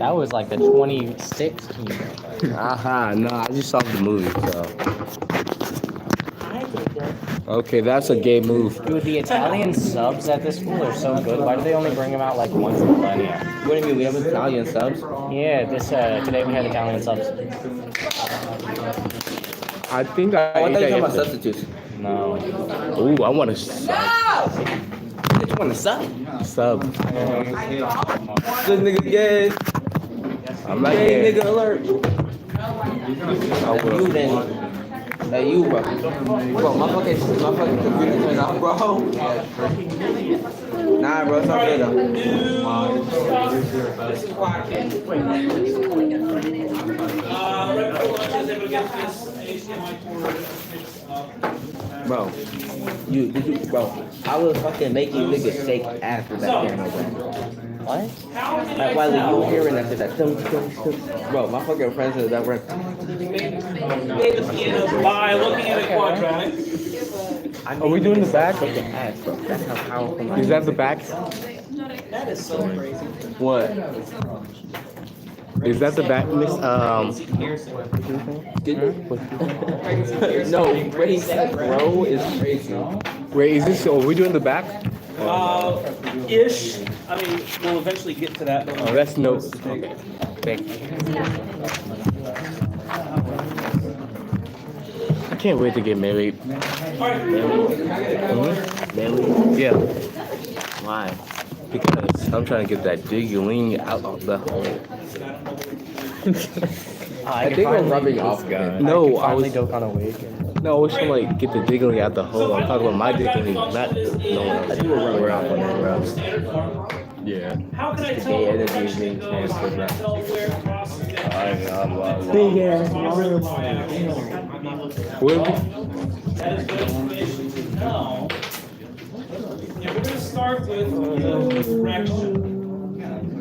That was like the 2016. No, I just saw the movie, so. I did that. Okay, that's a gay move. Dude, the Italian subs at this school are so good. Why do they only bring them out like once in millennia? What do you mean, we have Italian subs? Yeah, today we had Italian subs. I think I thought you were talking about yesterday. substitutes. No. Ooh, I want a sub. You just want to suck? Sub. This nigga gay. I'm not Gay gay. nigga alert. I will. You then. Hey, you, bro. Bro, my fucking computer turned off, bro. Nah, bro, it's all good, though. Bro, bro, I was fucking making niggas shake ass with that piano, bro. What? Like, while you were hearing that shit, that thump, thump, thump. Bro, my fucking friend said that word. By looking at a quadratic. Are we doing the back? Fucking ass, bro. That's how powerful my Is that the back? That is so crazy. What? Is that the back, Miss? No, what he said, bro, is crazy. Wait, is this? Are we doing the back? Ish. I mean, we'll eventually get to that. Oh, that's no. Okay. Thank you. I can't wait to get married. Married? Yeah, Why? because I'm trying to get that digging out of the hole. I think we're rubbing off, guys. No, I Finally was. dope on a wig. No, I was trying to like get the digging out the hole. I'm talking about my digging, not no one I else. think we're rubbing off on that, bro. Yeah. How can I The tell gay where energy is direction being goes? transferred How can I now. tell where it crosses the Big ass What? That is good information to know. Yeah, we're going to start with correction.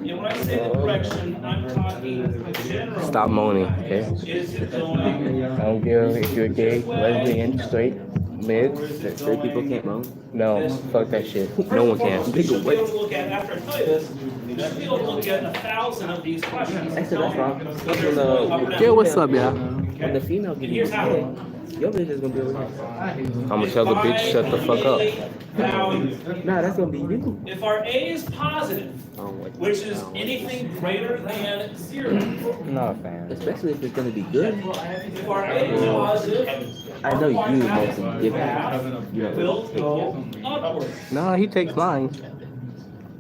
Yeah, when I say the correction, I'm talking general. Stop moaning, okay? Is it going I don't care if you're gay, lesbian, straight, mid. Straight people can't moan. No, fuck that shit. No one can. You should be able to look at, after I tell you this, you should be able to look at 1,000 of these questions. Actually, that's wrong. Yeah, what's up, y'all? When the female gives you Here's how. head, your bitch is gonna be over here. I'm gonna tell the bitch shut the fuck up. Value. Nah, that's gonna be you. If our A is positive, which is anything greater than 0. Not a fan. Especially if it's gonna be good. If our A is positive, I know you mostly give it. You know, will go upward. Nah, he takes mine.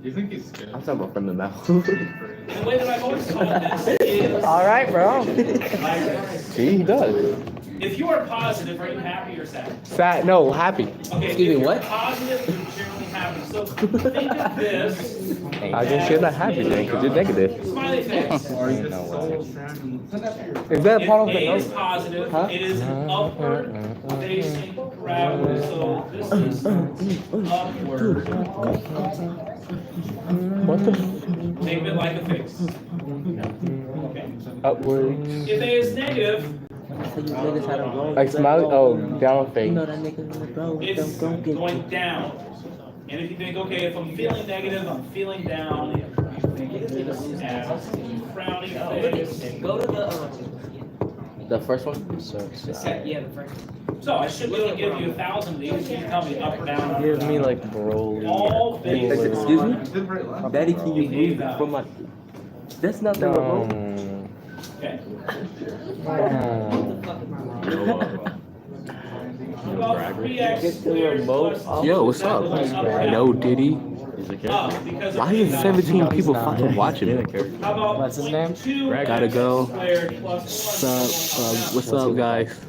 I'm talking about from the mouth. The way that I've always taught this is, All right, bro. See, he does. if you are positive, are you happy or sad? Sad? No, happy. Okay, Excuse me, if you're what? positive, you're generally happy. So think of this. I guess you're not happy then, because you're negative. Smiley face. No way. Is that If part of A the is note? positive, Huh? it is an upward facing gravity. So this is upward. What the? Think of it like a face. Okay. Upwards. If A is negative, So you niggas how to roll. Like smile? Oh, down You face. know that nigga gonna go. it's Don't get going you. down. And if you think, okay, if I'm feeling negative, I'm feeling down. Think of this as frowning face. Go to The first one? the first. So I should be able to give you 1,000 of these. You can tell me up or down. Give me like Broly. All big. Excuse me? Daddy, can you move from my... That's not the remote. No. Okay. No. About 3x Get the squared remote plus off. Yo, what's up? No, Diddy. because Why is 17 people fucking watching me? How about What's his name? 0.2 Gotta go. squared plus What's up? What's up, guys?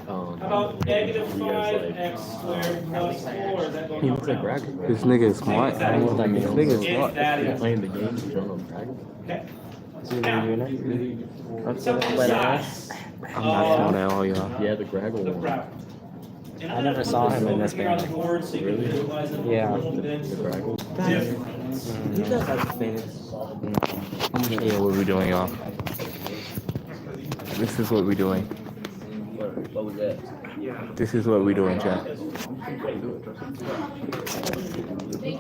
How about negative 5x squared plus 4? Is that going up or down? This nigga is smart. This nigga is If smart. that is. Playing the game, you don't know Bragg. Okay. Is he doing it? Simple size. I'm not smart at all, y'all. Yeah, the Graggle The one. crowd. And I I'm never gonna saw put him in over this here on band. the board so you can visualize it a Yeah. little bit. Graggle. Difference. You guys are famous. I'm gonna tell you what we're doing, y'all. This is what we're doing. What was that? This is what we're doing, chat.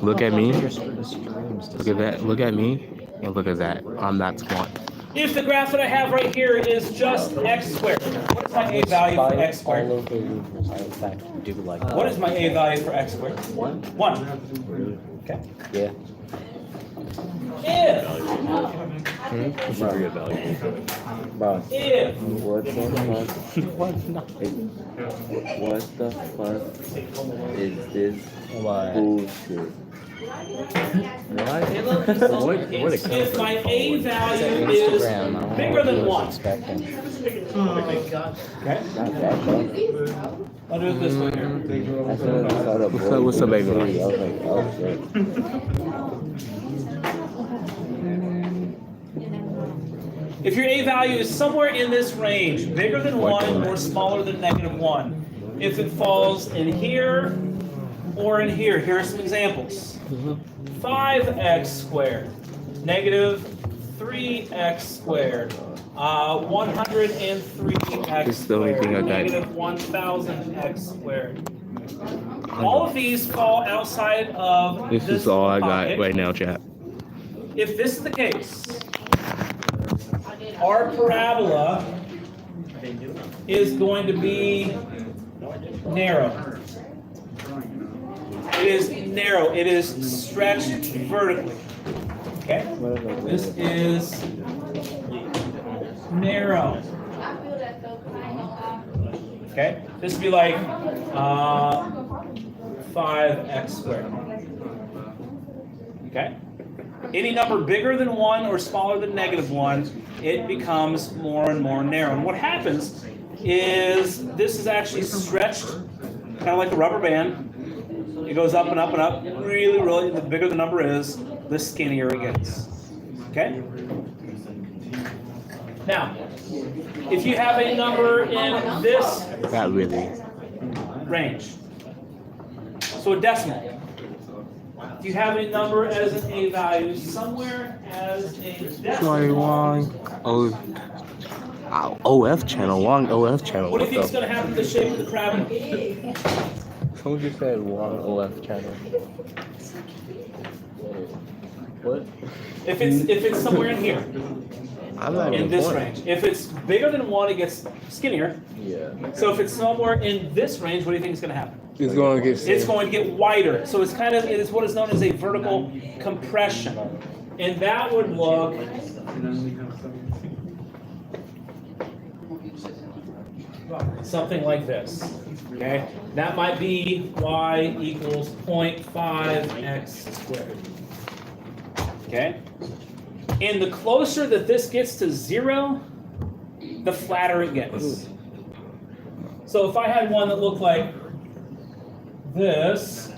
Look at me. Look at that. Look at me. And look at that. I'm not smart. If the graph that I have right here is just x squared, what is my a value for x All squared? over losers, I in fact do like What is my a value for x squared? 1. Okay. Yeah. If Bro, if what the fuck is this What? bullshit? if my a value is Instagram, I don't know bigger what than he was 1, expecting. okay? Not that, bro. I'll do it this way here. As soon as I saw the boy, What's up, baby? I was like, oh shit. If your a value is somewhere in this range, bigger than 1 or smaller than -1, if it falls in here or in here, here are some examples. 5x squared, negative 3x squared, 103x This is the only thing I squared, got. negative 1000x squared. All of these fall outside of This is all I got pocket. right now, chat. If this is the case, our parabola is going to be narrow. It is narrow. It is stretched vertically. Okay? This is narrow. Okay? This would be like 5x squared. Okay? Any number bigger than 1 or smaller than -1, it becomes more and more narrow. And what happens is this is actually stretched, kind of like a rubber band. It goes up and up and up. Really, really, the bigger the number is, the skinnier it gets. Okay? Now, if you have a number in this Not really. range, so a decimal. If you have a number as an a value somewhere as a decimal, OF channel, Wong OF channel. what do you think is What going to happen to the shape of the crab? Someone just said Wong OF channel. What? If it's somewhere in here, I'm not in even this born. range. If it's bigger than 1, it gets skinnier. Yeah. So if it's somewhere in this range, what do you think is going to happen? It's going to get It's going to get wider. So it's kind of, it is what is known as a vertical compression. And that would look something like this. Okay? That might be y equals 0.5x squared. Okay? And the closer that this gets to 0, the flatter it gets. So if I had one that looked like this,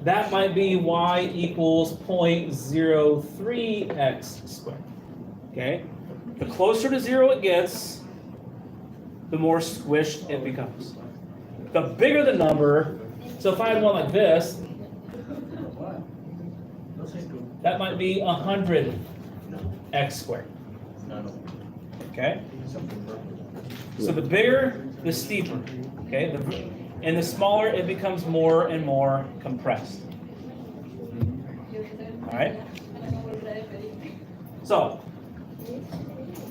that might be y equals 0.03x squared. Okay? The closer to 0 it gets, the more squished it becomes. The bigger the number, so if I had one like this, that might be 100x squared. Okay? So the bigger, the steeper. Okay? And the smaller, it becomes more and more compressed. All right? So,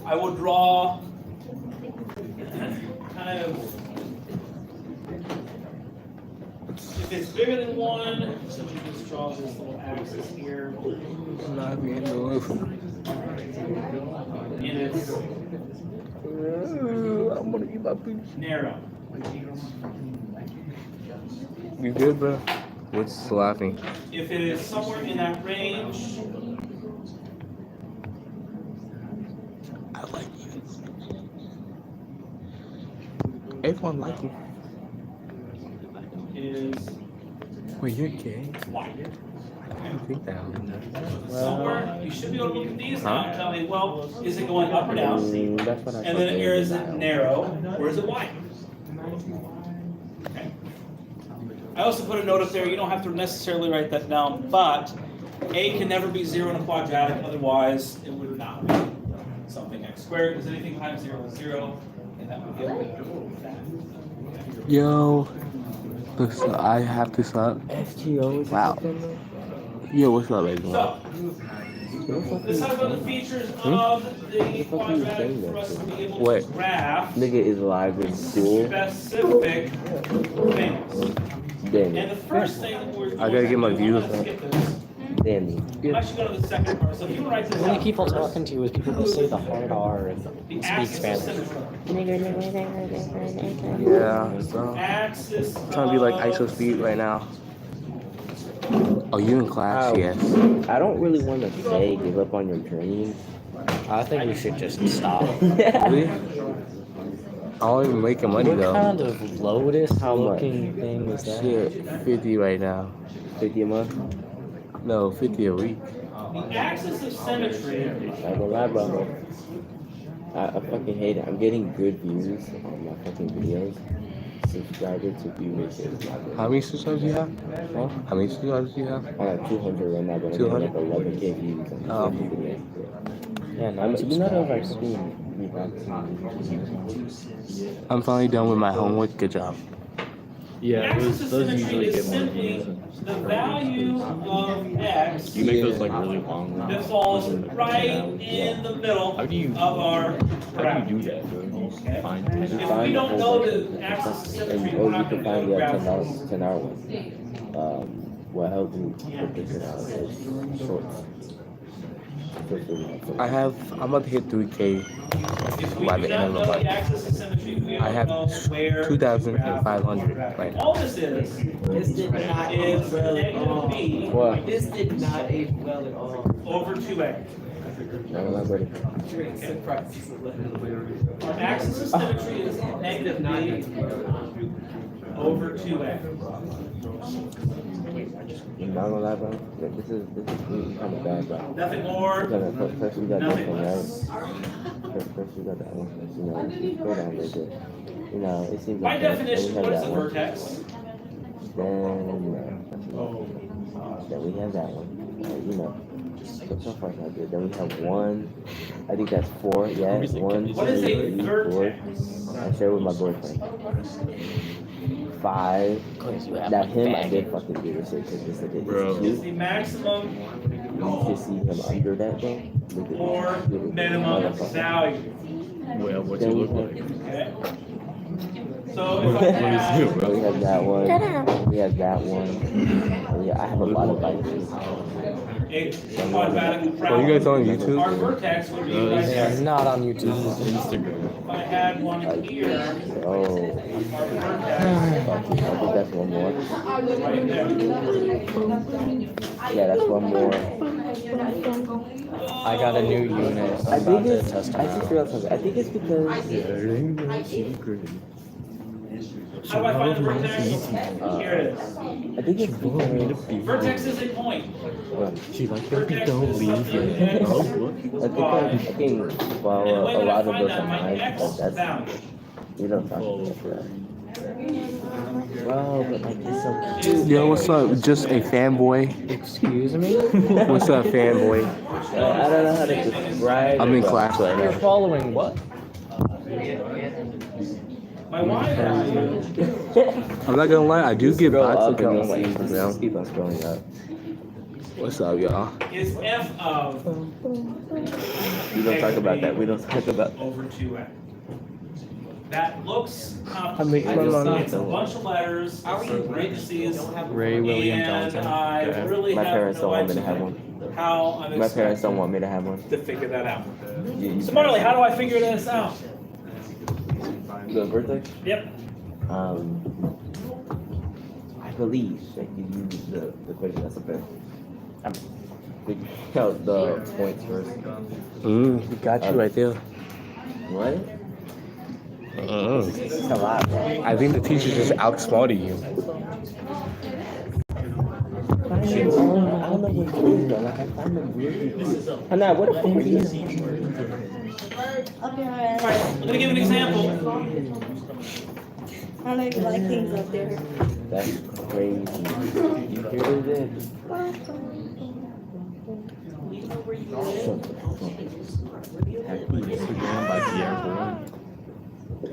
I will draw kind of, if it's bigger than 1, so we just draw this little axis here. And it's I'm gonna eat my pizza. narrow. You good, bro? What's laughing? If it is somewhere in that range, I like you. Everyone like you. is Wait, you're gay? wide. I think that. Somewhere, you should be able to look at these now and tell me, well, is it going up or down? That's what I And then here, is it narrow or is it wide? Okay. I also put a note up there, you don't have to necessarily write that down, but a can never be 0 in a quadratic, otherwise it would not be something x squared, because anything times 0 is 0, and that would give that. Yo, listen, I have to stop. SGO is Wow. Yeah, what's up, baby? So, let's talk about the features of the quadratic for us to be able to What? graph Nigga is live in school. specific things. Damn And it. the first thing that we're I gotta get my views I'm gonna up. skip this. Damn it. I'm actually going to the second part. So if you write this The only out, people first, talking to you is people who say the hard R and the speak axis of Spanish. symmetry. Yeah, so Axis I'm trying to be like of ISO speed right now. Oh, you in class? Ow. Yes. I don't really want to say give up on your dreams. I think we should just stop. Really? I don't even making money What though. kind of Lotus How much? looking thing is that? Shit, 50 right now. 50 a month? No, 50 a week. the axis of symmetry. I don't lie, bro. I fucking hate it. I'm getting good views on my fucking videos. Subscriber to view ratios. How many subscribers do you have? Huh? How many subscribers do you have? I'm at 200 right now, but I'm getting like 11K views on every video. Yeah, no, You know those like stream I'm finally done with my homework. Good job. The Yeah, axis of those symmetry usually is get more simply views. the value of x You make those like really long. that falls right in the middle How do you- of our How graph. do you do that? Do you find If we don't know the axis of symmetry, we're Or you not can going to find know the graph. 10 hour one. What helped me put this in is shorts. I'm about to hit 3K If we by do the not end of know the the month. axis of symmetry, we I don't have know where 2,500 right now. all this This did not age is well at negative all. b What? This did not age well at all. over 2a. No, I'm ready. Our axis of symmetry is negative b over 2a. I'm not gonna lie, bro. This is really kind of bad, bro. Nothing more, First we got that nothing one, right? less. First we got that one. You know, go down right there. You know, it seems By like definition, then what we is have a that one. vertex? Then we have that one. You know, so far so good. Then we have one. I think that's 4. Yeah, 1, What is a 2, 3, 4. vertex? I share with my boyfriend. 5. Now him, I did fucking do this shit because this is Bro. Is cute. the maximum You should see him under that though. Look at or this. Look at this minimum motherfucker. value. Well, what you look like? Okay? So if I have, So we have that one. We have that one. And yeah, I have a lot of bikes. a quadratic Oh, you guys on YouTube? our vertex would be right They there. are not on YouTube. Instagram. If I had one here, Oh, our vertex I think that's one more. right there. Yeah, that's one more. I got a new unit. I I'm think about to it's. test I it just out. realized something. I think it's because. How do I find the vertex? Here it is. I think it's because. Vertex is a point. She like Vertex don't is leave something yet. that Oh, is what? I think well, And the way a that I lot of find us that, are my mine, x but that's value we don't talk about that. Bro, but like it's so cute. is Yo, what's up? Just a fanboy. Excuse me? What's up, fanboy? I don't know how to describe. I'm in it, class right You're now. following what? my y value. I'm not gonna lie, I do get Scroll bots up and accounts then on just Instagram. keep on scrolling up. What's up, y'all? Is f of We don't talk about that. We don't talk about. over 2a. That looks I make my complicated. money. It's a bunch of letters, parentheses, Ray William and Johnson. I Okay. really My have parents no don't want me to idea have one. how I'm My parents expected don't want me to have one. to figure that out. You So Marley, how do I figure this out? The birthday? Yep. I believe that you use the question that's a bit. Figure out the points first. We got you right there. What? Mm. It's a lot, bro. I think the teacher just outsmarted you. I don't know what it is, though. Like, I find them weird. Hannah, what the fuck are you? Alright, I'm gonna give an example. I don't know if you like things up there. That's crazy. You hear this? Instagram by Pierre Bourne. It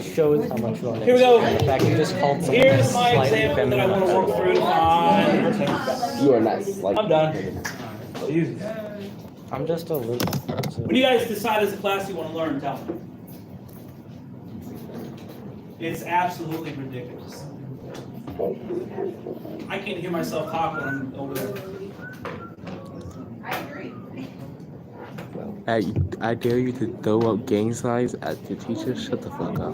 shows how much you want. Here we go. In fact, you just called someone Here's my slightly example that I want to feminine. work through on. You are not like. I'm done. I'm just a little. When you guys decide as a class you want to learn, tell me. It's absolutely ridiculous. I can't hear myself talk when I'm over there. I dare you to throw up gang signs at the teacher. Shut the fuck up.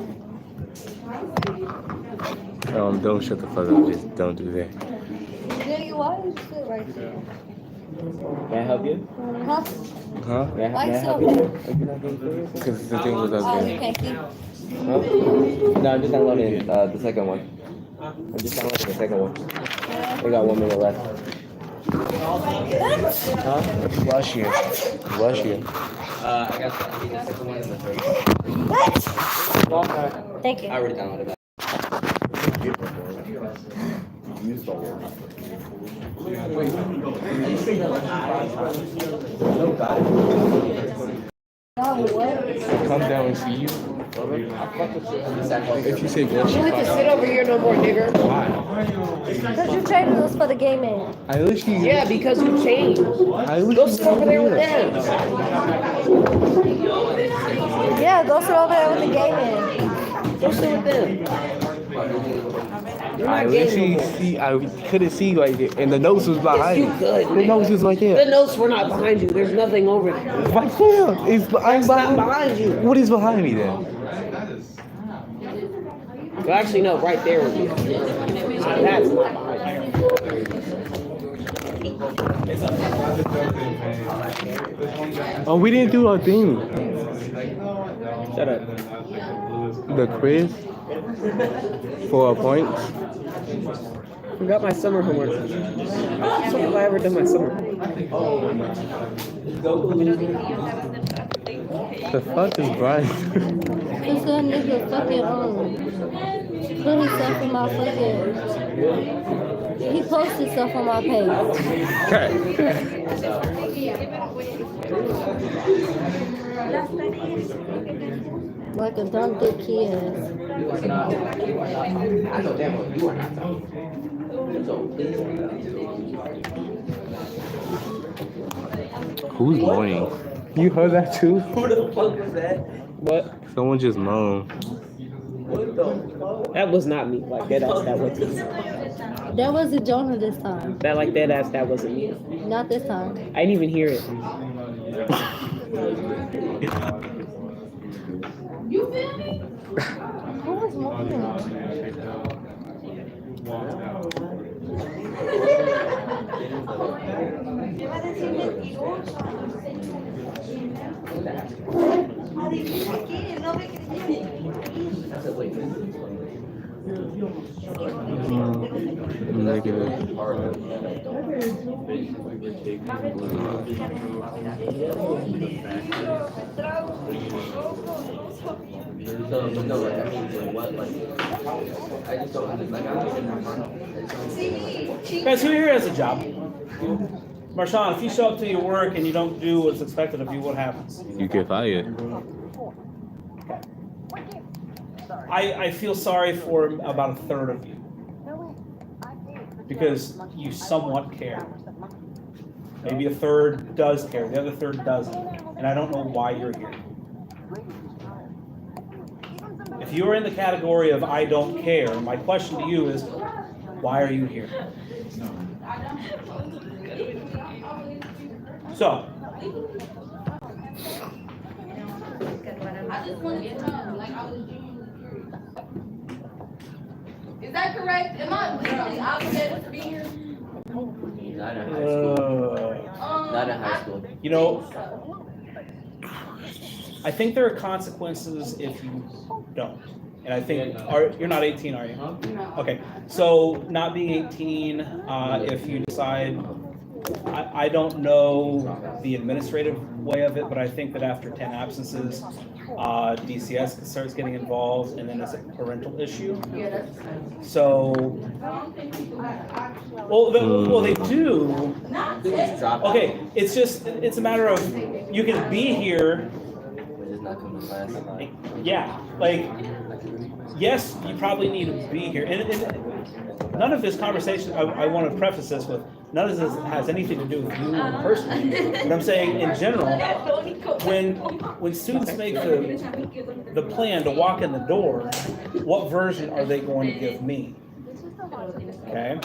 Don't shut the fuck up. Just don't do that. Daddy, why did you sit right there? Can I help you? Huh? Huh? May I Why help so? you? Are you not getting curious? Because the thing was up Oh, you there. can't see? Huh? No, I'm just downloading the second one. I'm just downloading the second one. We got 1 minute left. Huh? Bless you. Bless you. I got the second one and the third one. What? Thank you. I already downloaded that. Oh, what? Come down and see you. If you say bless you, You can sit over here no more, nigger. why? Because you traded us for the game man. I literally. Yeah, because you changed. I Go literally. sit over there with them. Yeah, go sit over there with the game man. Go sit with them. You're I not getting literally no more. see. I couldn't see like it, and the notes was behind You me. could. The notes was right The there. notes were not behind you. There's nothing over there. Right there. It's I'm It's not behind. behind you. What is behind me then? Well, actually, no, right there would be. So that's not behind you. Oh, we didn't do our thing. Shut up. The quiz for our points. Forgot my summer homework. So have I ever done my summer homework? The fuck is Brian? Cause that nigga fucking put himself in my fucking. He posted stuff on my page. Like a dumb dick kid. Who's moaning? You heard that too? Who the fuck was that? What? Someone just moaned. What the fuck? That was not me. Like dead ass, that wasn't me. That wasn't Jonah this time. That like dead ass, that wasn't me. Not this time. I didn't even hear it. Who was moaning? Negative. Guys, who here has a job? Marshawn, if you show up to your work and you don't do what's expected of you, what happens? You get fired. I feel sorry for about a third of you. Because you somewhat care. Maybe a third does care, the other third doesn't. And I don't know why you're here. If you're in the category of I don't care, my question to you is, why are you here? So, Is that correct? Am I legally obligated to be here? Not in high school. Not in high school. you know, I think there are consequences if you don't. And I think, you're not 18, are you? No. Okay, so not being 18, if you decide, I don't know the administrative way of it, but I think that after 10 absences, DCS starts getting involved, and then it's a parental issue. Yeah, that's. So I don't think people have actual Well, they do. Okay, it's a matter of you can be here. Just not come to class. Yeah, like yes, you probably need to be here. And none of this conversation, I want to preface this with, none of this has anything to do with you personally. But I'm saying in general, when students make the plan to walk in the door, what version are they going to give me? Okay.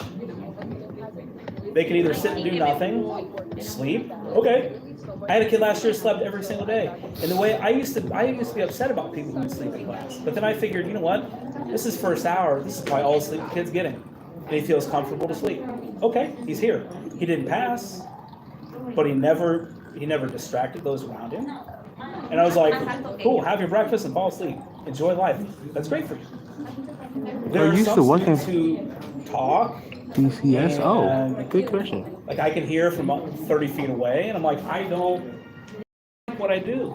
They can either sit and do nothing, sleep. Okay. I had a kid last year who slept every single day. And the way I used to be upset about people who would sleep in class. But then I figured, you know what? This is first hour. This is probably all the sleep the kid's getting. And he feels comfortable to sleep. Okay, he's here. He didn't pass, but he never distracted those around him. And I was like, cool, have your breakfast and fall asleep. Enjoy life. That's great for you. There are some students who talk. DCS? Oh, good question. Like I can hear from 30 feet away, and I'm like, I don't like what I do.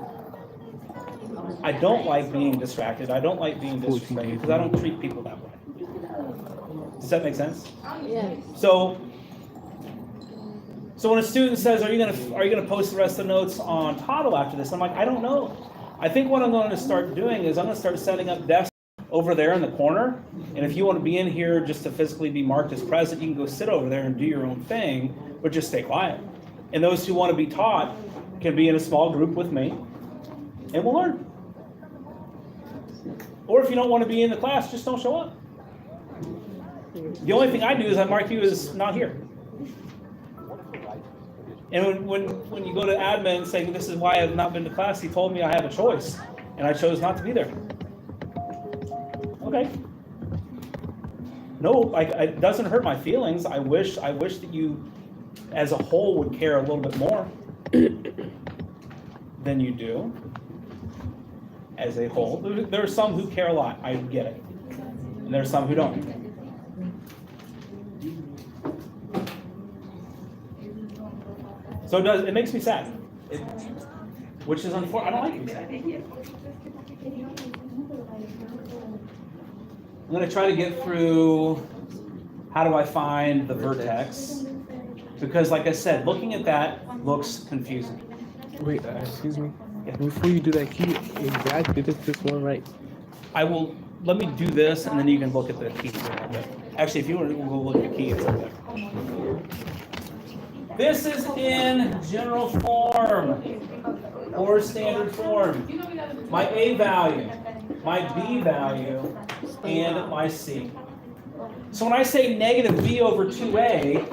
I don't like being distracted. I don't like being disrespected because I don't treat people that way. Does that make sense? Yeah. So when a student says, "Are you gonna post the rest of the notes on Toddle after this?" I'm like, I don't know. I think what I'm going to start doing is I'm going to start setting up desks over there in the corner, and if you want to be in here just to physically be marked as present, you can go sit over there and do your own thing, but just stay quiet. And those who want to be taught can be in a small group with me, and we'll learn. Or if you don't want to be in the class, just don't show up. The only thing I do is I mark you as not here. And when you go to admin and say, this is why I have not been to class, he told me I have a choice, and I chose not to be there. Okay. No, it doesn't hurt my feelings. I wish that you, as a whole, would care a little bit more than you do. As a whole, there are some who care a lot. I get it, and there are some who don't. So it makes me sad, which is unfortunate. I don't like it. I'm going to try to get through how do I find the vertex, because like I said, looking at that looks confusing. Wait, excuse me. Yeah. Before you do that, can you exactly this one right? Let me do this, and then you can look at the key. Actually, if you want to go look at the key, it's up there. This is in general form or standard form. My A value, my B value, and my C. So when I say negative B over 2A,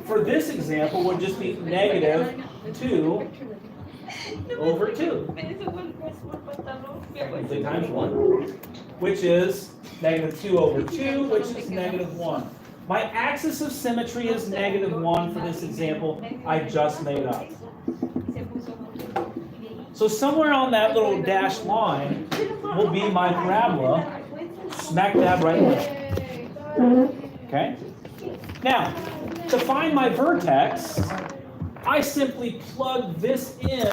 for this example would just be negative 2 over 2. Times 1, which is negative 2 over 2, which is negative 1. My axis of symmetry is negative 1 for this example I just made up. So somewhere on that little dashed line will be my parabola, smack dab right there. Okay? Now, to find my vertex, I simply plug this in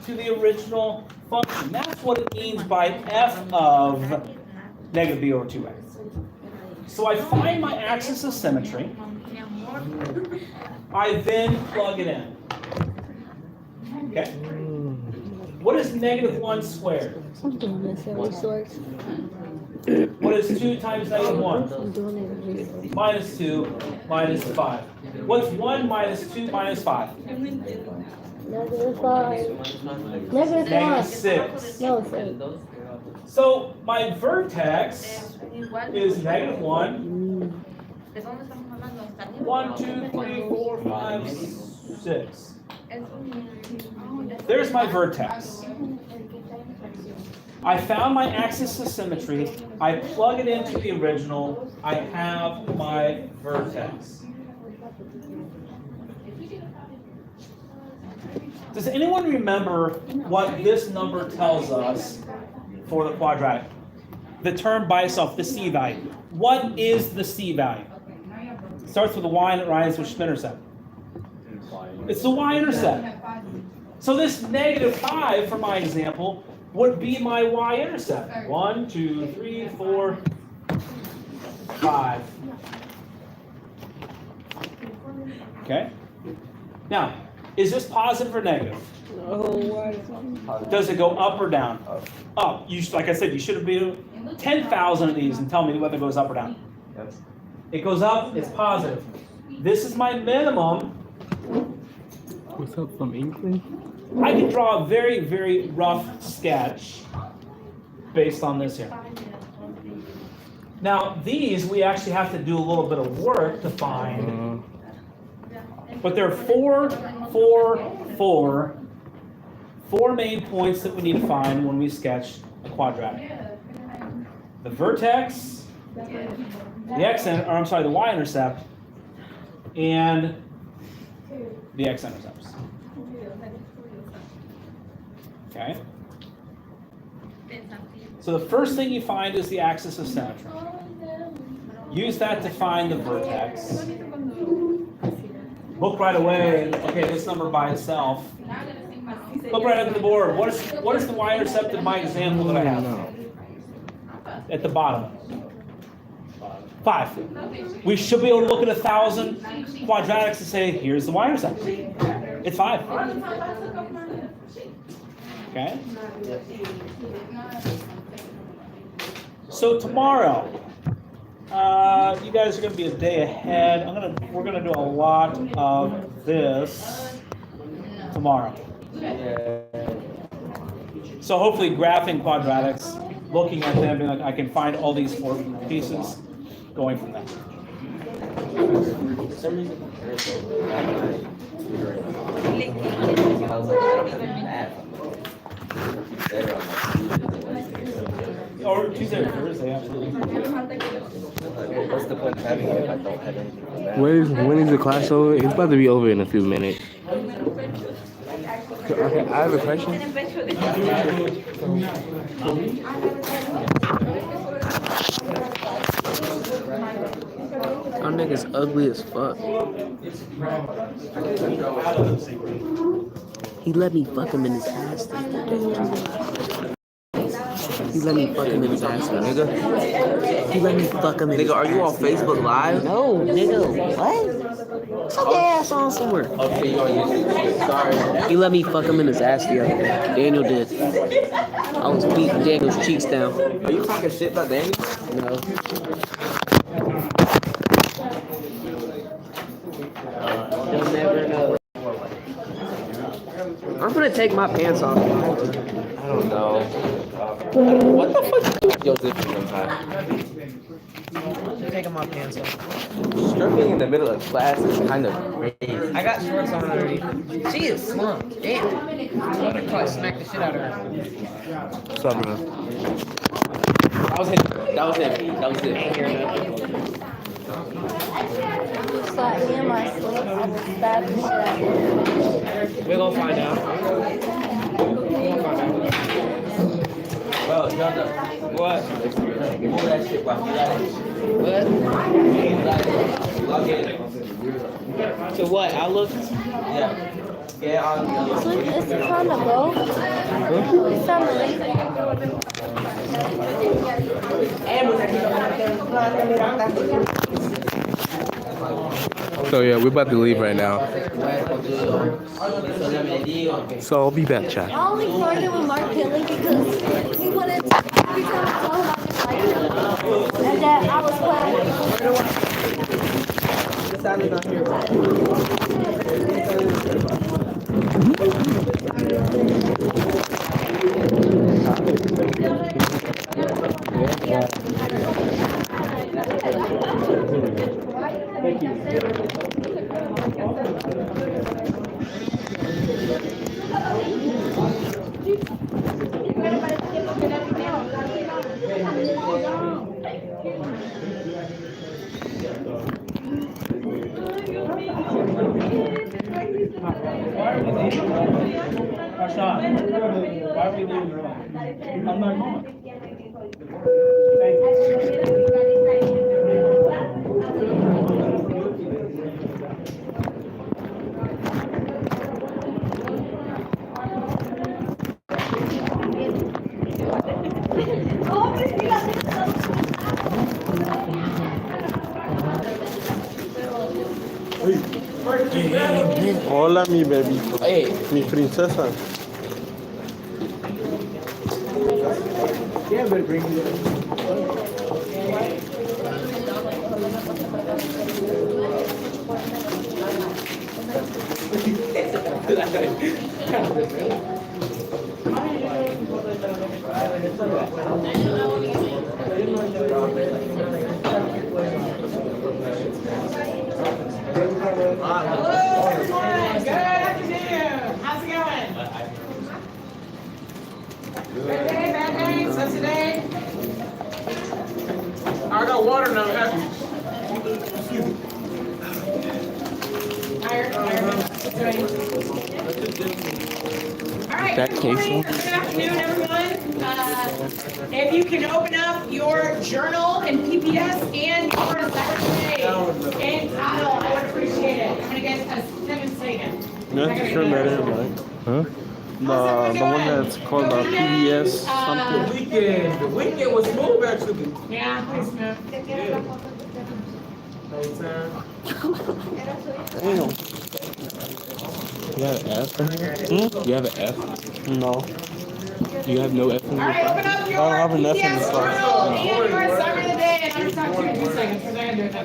to the original function. That's what it means by f of negative b over 2a. So I find my axis of symmetry. I then plug it in. Okay? What is negative 1 squared? I'm doing this every source. What is 2 times negative 1? I'm doing it every source. Minus 2 minus 5. What's 1 minus 2 minus 5? Negative 5. Negative 5. Negative 6. No, 6. So my vertex is negative 1. 1, 2, 3, 4, 5, 6. There's my vertex. I found my axis of symmetry. I plug it into the original. I have my vertex. Does anyone remember what this number tells us for the quadratic? The term by itself, the C value. What is the C value? It starts with a Y and it rhymes with intercept. It's the y-intercept. So this negative 5, for my example, would be my y-intercept. 1, 2, 3, 4, 5. Okay? Now, is this positive or negative? Does it go up or down? Up. Like I said, you should have been 10,000 of these and tell me whether it goes up or down. It goes up, it's positive. This is my minimum. What's up from England? I can draw a very, very rough sketch based on this here. Now, these we actually have to do a little bit of work to find. But there are four main points that we need to find when we sketch a quadratic. The vertex, the the y-intercept, and the x-intercepts. Okay? So the first thing you find is the axis of symmetry. Use that to find the vertex. Look right away, okay, this number by itself. Look right up at the board. What is the y-intercept of my example that I have? At the bottom. 5. We should be able to look at 1,000 quadratics and say, here's the y-intercept. It's 5. Okay? So tomorrow, you guys are going to be a day ahead. We're going to do a lot of this tomorrow. So hopefully graphing quadratics, looking at them, being like, I can find all these 4 pieces, going from that. Or Tuesday or Thursday, absolutely. What's the point of having it if I don't have anything for that? When is the class over? It's about to be over in a few minutes. Okay, I have a question. Our nigga's ugly as fuck. He let me fuck him in his ass. He let me fuck him in his ass, nigga. He let me fuck him in his ass. Nigga, are you on Facebook Live? No, nigga. What? Fuck your ass on somewhere. Okay, you on YouTube. Sorry. He let me fuck him in his ass the other day. Daniel did. I was beating Daniel's cheeks down. Are you talking shit about Daniel? No. You'll never know. I'm gonna take my pants off. I don't know. What the fuck? Yo, this is sometimes. I'm taking my pants off. Stripping in the middle of class is kind of crazy. I got shorts on already. She is slumped. Damn. I'm gonna probably smack the shit out of her. What's up, bro? That was it. Ain't hear nothing. So I am my sleep. I'm gonna stab the shit out of you. We're gonna find out. Bro, Jonah. What? Remove that shit, bro. What? Log in. To what? Outlook? Yeah. Yeah, So it's time to go. It's time to leave. So yeah, we're about to leave right now. So I'll be back, chat. I only started with Mark Kelly because he wanted to, every time I told him I just liked him. And that I was Why are we leaving early? I'm not going. Thank you. Hola, mi baby. Hey. Mi princesa. Yeah, but bring me Hello, everyone. Good afternoon. How's it going? Good day, bad day, so today. I got water now, happy. All right, That good morning, casing? good afternoon, everyone. If you can open up your journal and PPS and your letter today in title, I would appreciate it. I'm gonna get a sentence taken. You have to turn that in, right? Huh? The one that's called PBS something. The weekend was smooth actually. Yeah, please move. Damn. You have an F in here? Hmm? You have an F? No. You have no F in All your right, open up your I don't have an F in PPS this journal class. and your summary of the day, and I'm just talking to you in 2 seconds because I gotta do it now.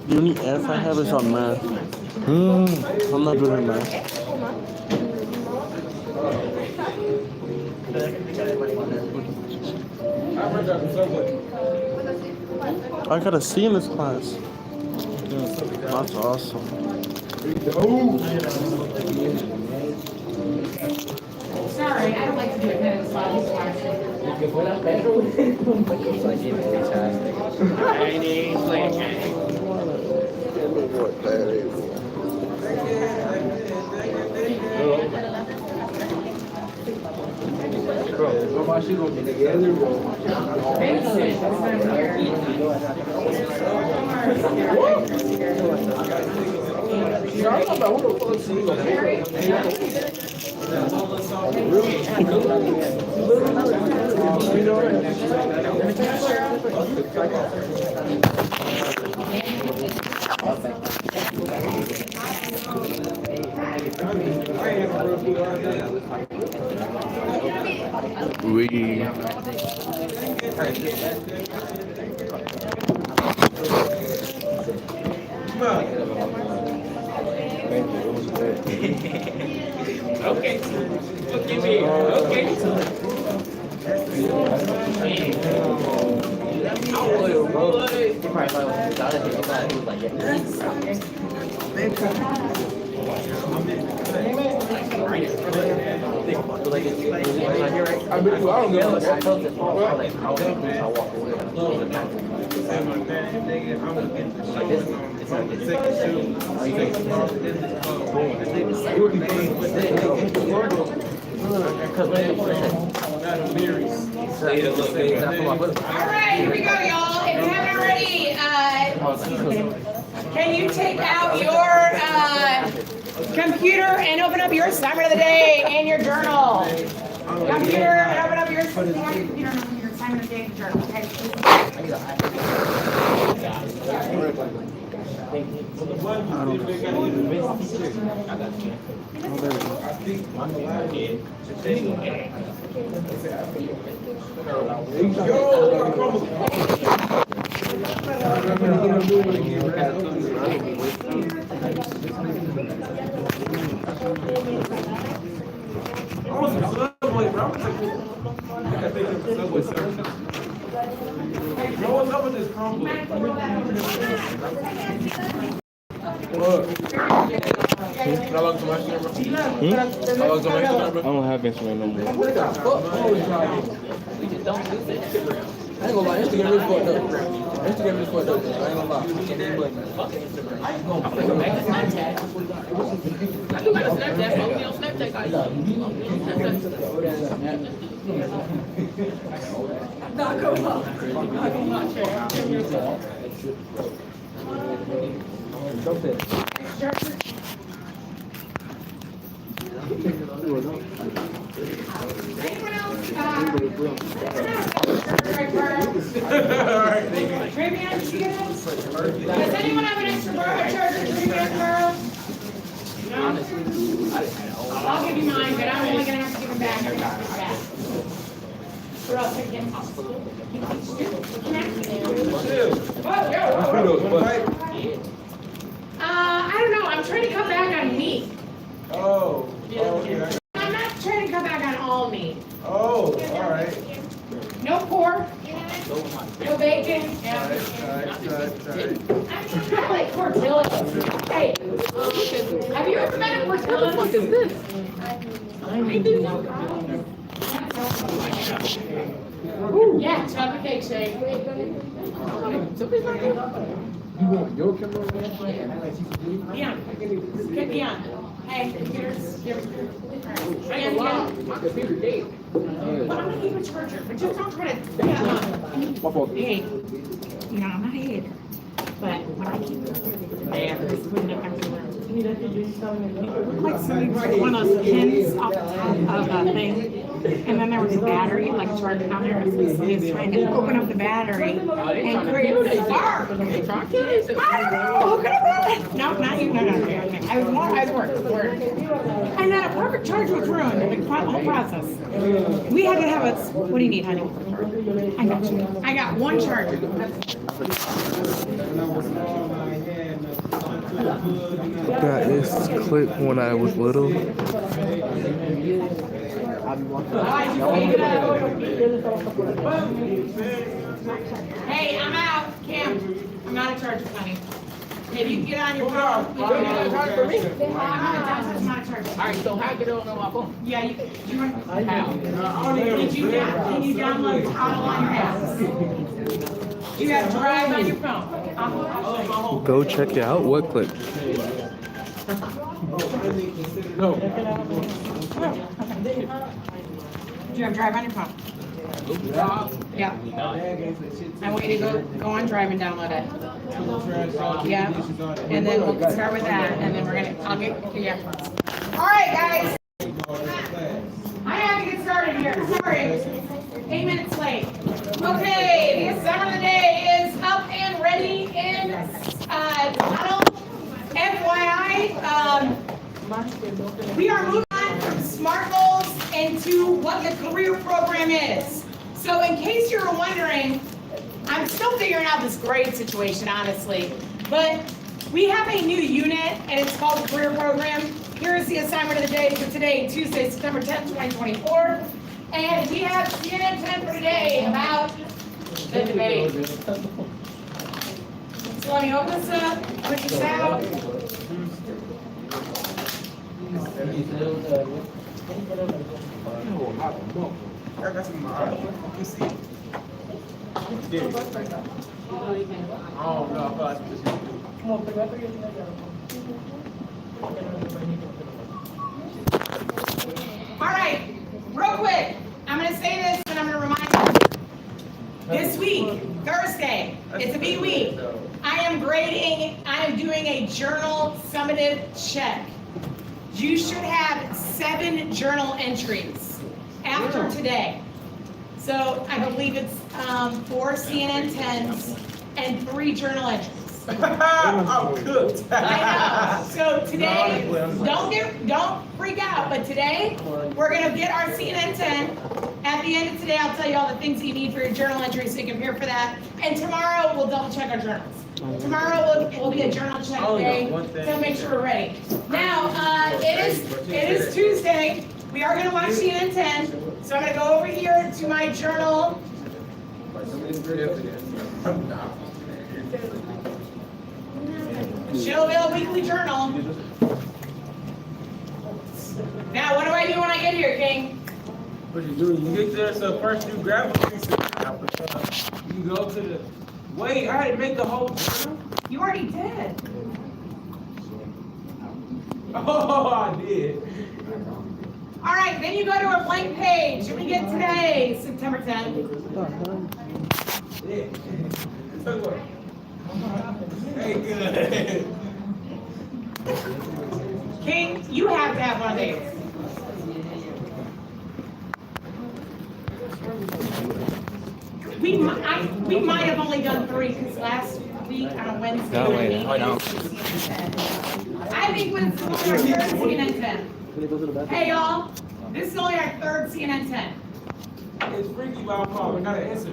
The only F I have is on math. I'm not good at math. I got a C in this class. That's awesome. Sorry, I don't like to do it kind of slow. Okay. Look at me. Okay. Alright, here we go, y'all. If you haven't already, can you take out your computer and open up your assignment of the day and your journal? Computer and open up your assignment of the day and journal. What's up with this crumble? How long to my number? How long to my number? I don't have Instagram no more. I ain't gonna lie, Instagram is fucked up. Instagram is fucked up. I ain't gonna lie. I do got a Snapchat, but we on Snapchat, guys. Not gonna lie. Not gonna lie. Anyone else? Raven, did you get it? Does anyone have an extra charger for you guys tomorrow? No? I'll give you mine, but I'm only gonna have to give them back. Or else I can't. I don't know. I'm trying to cut back on meat. Oh, okay. I'm not trying to cut back on all meat. Oh, all right. No pork. No bacon. I like tortillas. Hey, have you ever been to tortillas? What is this? Yeah, chocolate cake shake. Beyond. Get beyond. Hey, computers. My computer dead. Well, I'm gonna give you a charger, but just don't try to. Hey, you know, I'm not a hater, but when I keep just putting it everywhere. It looked like somebody took one of those pins off the top of a thing, and then there was a battery, like charging down there, and somebody was trying to open up the battery and create a spark. I don't know, who could have done it? No, not you, no. I was working. And then a perfect charge was ruined, the whole process. We had to have a, what do you need, honey? I got you. I got one charger. Got this clip when I was little. Hey, I'm out, Cam. I'm out of charge, honey. If you can get on your phone. You got a charge for me? I'm out of charge. All right, so how I get it on my phone? Yeah, you want? Can you download Auto on your apps? You have Drive on your phone. Go check it out. What clip? Do you have Drive on your phone? Yeah. I want you to go on Drive and download it. Yeah. And then we'll start with that, and then I'll get, yeah. All right, guys. I have to get started here. Sorry. 8 minutes late. Okay, the assignment of the day is up and ready in tunnel. FYI, we are moving on from SMART goals into what the career program is. So in case you're wondering, I'm still figuring out this grade situation, honestly, but we have a new unit and it's called the career program. Here is the assignment of the day for today, Tuesday, September 10th, 2024. And we have CNN 10 for today about the debate. So let me open this up, put this out. All right, real quick, I'm going to say this and I'm going to remind you. This week, Thursday, it's a B week. I am doing a journal summative check. You should have 7 journal entries after today. So I believe it's 4 CNN 10s and 3 journal entries. I'm cooked. I know. So today, don't freak out, but today we're gonna get our CNN 10. At the end of today, I'll tell you all the things that you need for your journal entry so you can prepare for that. And tomorrow we'll double check our journals. Tomorrow will be a journal check day, so make sure we're ready. Now, it is Tuesday. We are gonna watch CNN 10. So I'm gonna go over here to my journal. Shillville Weekly Journal. Now, what do I do when I get here, King? What you do? You get there, so first you grab a piece of paper. You go to the. Wait, I had to make the whole journal? You already did. Oh, I did. All right, then you go to a blank page. And we get today, September 10th. Hey, good. King, you have to have one of these. We might have only done 3 because last week on a Wednesday. No, wait, we wait, no. did CNN 10. I think it's only our 3rd CNN 10. Hey y'all, this is only our 3rd CNN 10. It's Freaky Bob calling. I gotta answer.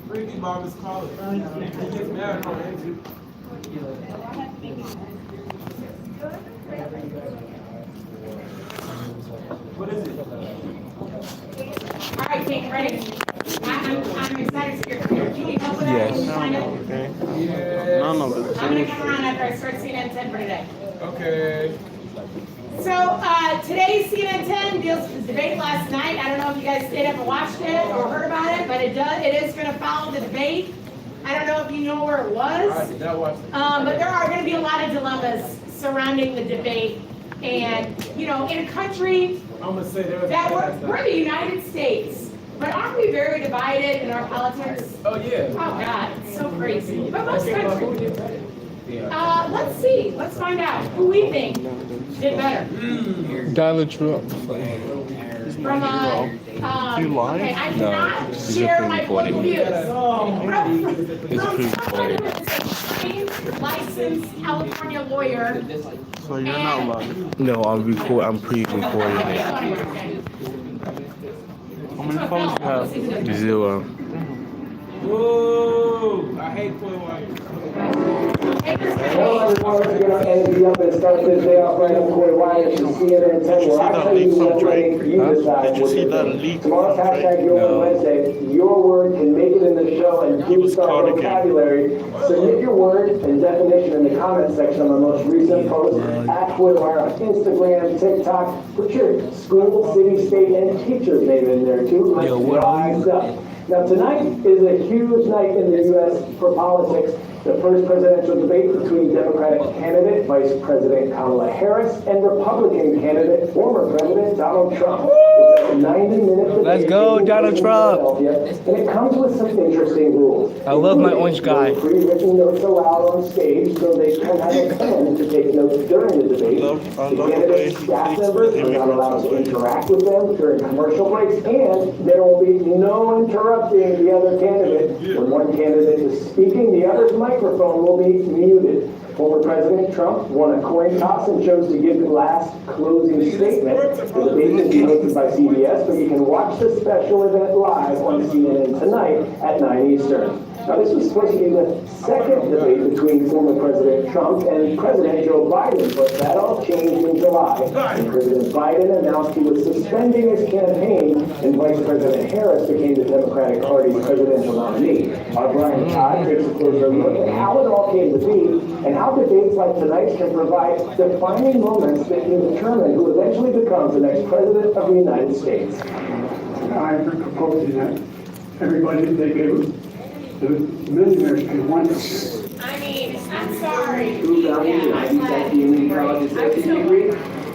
Freaky Bob is calling. He gets mad if I answer. What is it? All right, Kate, ready? I'm excited to hear. Can you help with that? Can you find it? Yeah. None of it. I'm gonna come around after I start CNN 10 for today. Okay. So today's CNN 10 deals with the debate last night. I don't know if you guys stayed up and watched it or heard about it, but it is going to follow the debate. I don't know if you know where it was, I did not watch it. but there are going to be a lot of dilemmas surrounding the debate. And you know, in a country I'm gonna say there was that a we're the United States, but aren't we very divided in our politics? Oh yeah. Oh God, it's so crazy. But most countries. Let's see. Let's find out who we think did better. Donald Trump. From You lying? okay, I cannot share my point of views. From licensed California lawyer. So you're not lying. No, I'm pre-recording it. How many phones you have? 0. Whoa! I hate Coy Wire. Hello everyone, we're going to energy up and start this day off right up Coy Wire to CNN 10. We're actually letting you decide Did you what see you that think. leak Tomorrow's from Drake? hashtag Your Word Wednesday. Your word can make it in the show and boost our vocabulary. Submit your word and definition in the comment section on the most recent post at Coy Wire on Instagram, TikTok. Put your school, city, state, and teacher's name in there too. Let's rise up. Now tonight is a huge night in the U.S. for politics. The first presidential debate between Democratic candidate Vice President Kamala Harris and Republican candidate former President Donald Trump. It's a 90-minute debate. Let's go, Donald Trump. And it comes with some interesting rules. I love my orange guy. Pre-written notes allowed on stage so they can have a pen to take notes during the debate. The candidate's staff members are not allowed to interact with them during commercial breaks, and there will be no interrupting the other candidate. When one candidate is speaking, the other's microphone will be muted. Former President Trump won a coin toss and chose to give the last closing statement. The debate will be hosted by CBS, but you can watch the special event live on CNN tonight at 9 Eastern. Now, this was supposed to be the second debate between former President Trump and President Joe Biden, but that all changed in July. And President Biden announced he was suspending his campaign, and Vice President Harris became the Democratic Party's presidential nominee. Our Brian Todd takes a closer look at how it all came to be, and how debates like tonight's can provide defining moments that can determine who eventually becomes the next president of the United States. I'm proposing that everybody they give the millionaires pay 1%. I mean, I'm sorry. Who got you? I think that's the only college associate degree?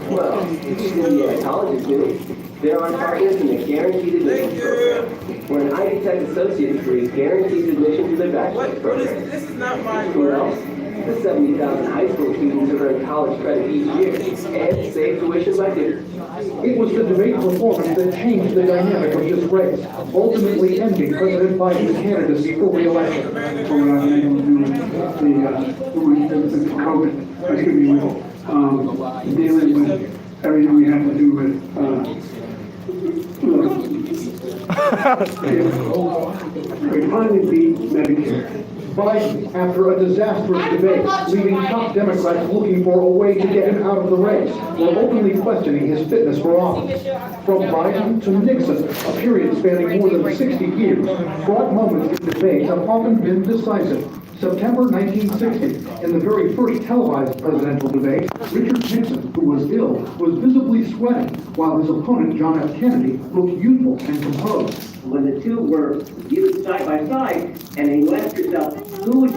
Well, yeah, colleges do. There are targets in the guaranteed admission program. For an Ivy Tech associate degree, guarantees admission to the bachelor's program. This is not my Who else? The 70,000 high school students who earn college credit each year and save tuition by year. It was the debate performance that changed the dynamic of this race, ultimately ending President Biden's candidacy for re-election. For what I had to do with the COVID, dealing with everything we had to do with we finally beat Medicare. Biden, after a disastrous debate, leaving top Democrats looking for a way to get him out of the race, while openly questioning his fitness for office. From Biden to Nixon, a period spanning more than 60 years, broad moments in debates have often been decisive. September 1960, in the very first televised presidential debate, Richard Nixon, who was ill, was visibly sweating, while his opponent, John F. Kennedy, looked youthful and composed. When the two were viewed side by side, and you asked yourself, whose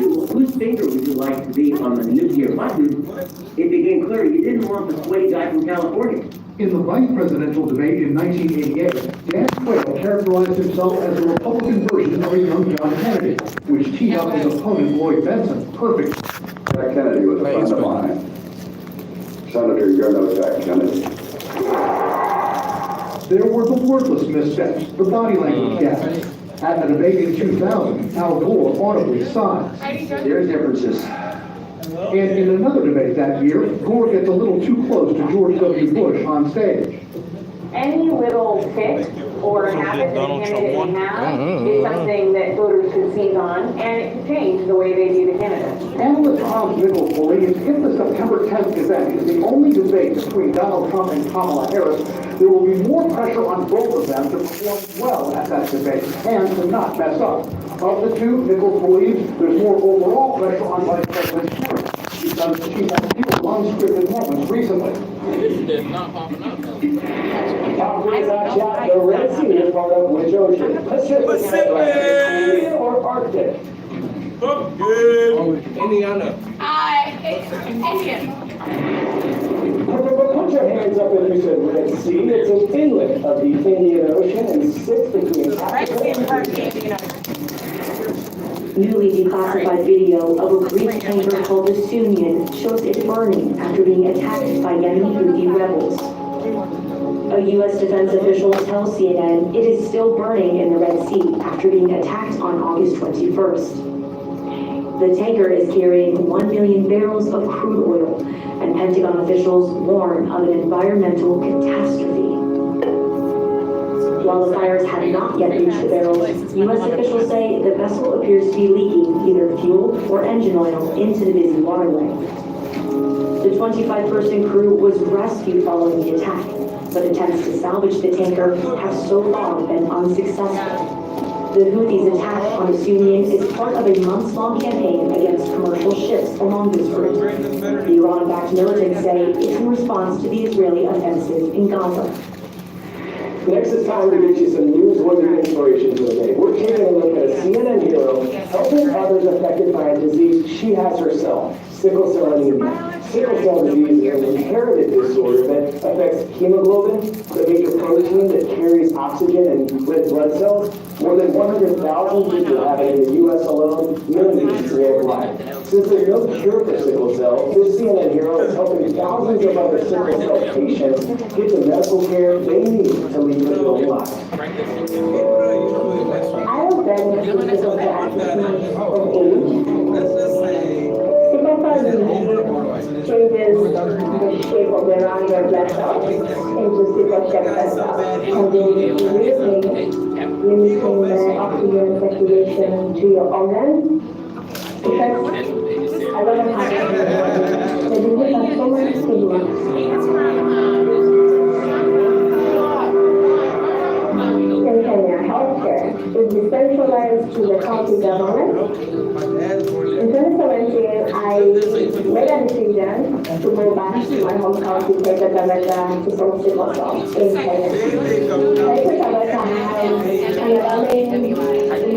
finger would you like to be on the nuclear button, it became clear you didn't want the sweaty guy from California. In the vice presidential debate in 1988, Dan Quayle characterized himself as a Republican version of a young John Kennedy, which teed up his opponent Lloyd Bentsen perfect. Jack Kennedy was a friend of mine. Senator, you're no Jack Kennedy. There were the wordless missteps, the body language gaps. At a debate in 2000, Al Gore audibly sighed. There are differences. And in another debate that year, Gore gets a little too close to George W. Bush on stage. Any little fit or habit that a candidate may have is something that voters could seize on, and it could change the way they view the candidate. Analyst Hans Nichols believes if the September 10th Gazette is the only debate between Donald Trump and Kamala Harris, there will be more pressure on both of them to perform well at that debate and to not mess up. Of the two, Nichols believes there's more overall pressure on Vice President Harris because she had a few unscripted moments recently. The Red Sea is part of which ocean? Pacific, Indian, or Arctic? Indiana. Indian. Put your hands up if you said Red Sea. It's an inlet of the Indian Ocean and sits between Africa and Newly declassified video of a Greek tanker called the Sunyan shows it burning after being attacked by Yemeni Houthi rebels. A U.S. defense official tells CNN it is still burning in the Red Sea after being attacked on August 21st. The tanker is carrying 1 million barrels of crude oil, and Pentagon officials warn of an environmental catastrophe. While the fires have not yet reached the barrels, U.S. officials say the vessel appears to be leaking either fuel or engine oil into the busy waterway. The 25-person crew was rescued following the attack, but attempts to salvage the tanker have so far been unsuccessful. The Houthis' attack on the Sunyan is part of a months-long campaign against commercial ships along this route. The Iran-backed militants say it's in response to the Israeli offensive in Gaza. Next, it's time to get you some newsworthy inspiration for the day. We're taking a look at a CNN hero helping others affected by a disease she has herself, sickle cell anemia. Sickle cell disease is an inherited disorder that affects hemoglobin, the major protein that carries oxygen in red blood cells. More than 100,000 people have it in the U.S. alone, millions worldwide. Since there's no cure for sickle cell, this CNN hero is helping thousands of other sickle cell patients get the medical care they need to lead fulfilling lives. I was diagnosed with sickle cell at 6 months of age. Sickle cell disease changes the shape of the round red blood cells into sickle cell cells, limiting the oxygen circulation to your organs. Because a lot of times, the disease has so much stigma. In Kenya, healthcare is decentralized to the county government. In 2017, I made a decision to go back to my home county, Kakamega, to solve sickle cell in Kenya. Kakamega has an alarming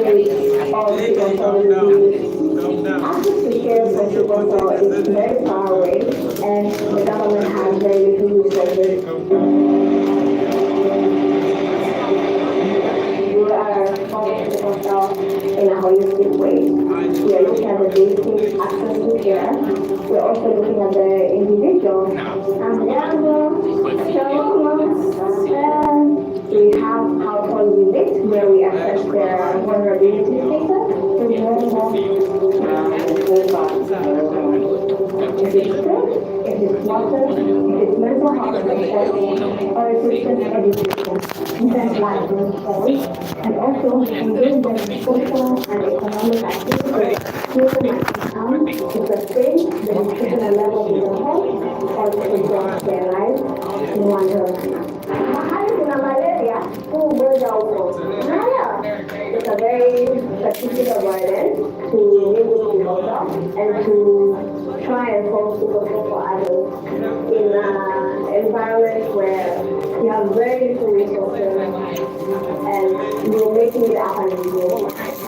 rate of sickle cell disease. Access to care for sickle cell is very far away, and the government has very little resources. We are solving sickle cell in a holistic way. We are looking at the basic access to care. We're also looking at the individual. We have household visits where we assess their vulnerability status to learn more. If it's food, if it's water, if it's mental health support, or if it's just education, that's life goals, and also engage in social and economic activities, using my income to sustain the nutritional levels in the home or to support their lives in one direction. Mahali kuna malaria, huu ugonjwa huko. It's a very specific avoidance to live with sickle cell and to try and solve sickle cell for adults in an environment where you have very little resources and you're making it happen in your life.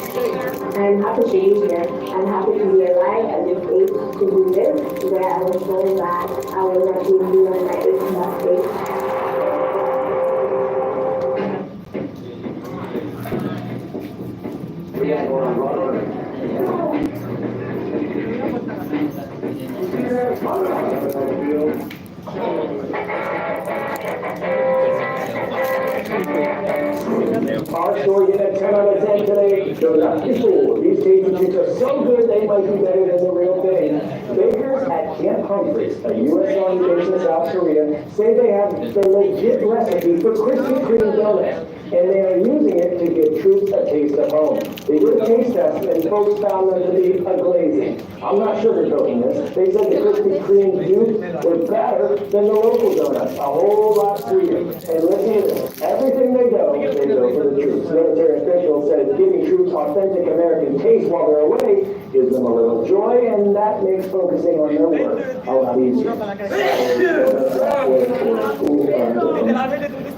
I'm happy to be here. I'm happy to be alive at this age to do this, where I was told that I was not being given my age in that stage. our store getting a 10 out of 10 today. Do not be fooled. These tasty treats are so good they might be better than the real thing. Bakers at Camp Humphreys, a U.S. Army base in South Korea, say they have the legit recipe for Krispy Kreme donuts, and they are using it to give troops a taste of home. They did a taste test, and folks found them to be a glazing. I'm not sugarcoating this. They said the Krispy Kreme dupe was better than the local donuts, a whole lot sweeter. And listen to this, everything they go for the troops. Military officials said giving troops authentic American taste while they're away gives them a little joy, and that makes focusing on their work a lot easier.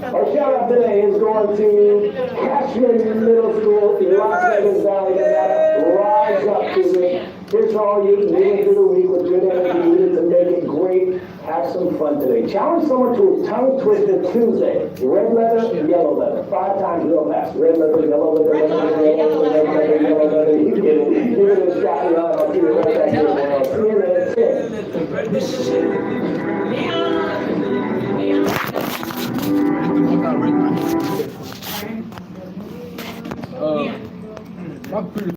Our shout out today is going to Cashman Middle School in Las Vegas Valley, Nevada. Rise up to this. Here's all you moving through the week with good energy needed to make it great. Have some fun today. Challenge someone to a tongue twister Tuesday. Red letter, yellow letter. 5 times real fast. Red letter, yellow letter, red letter, yellow letter, yellow letter. You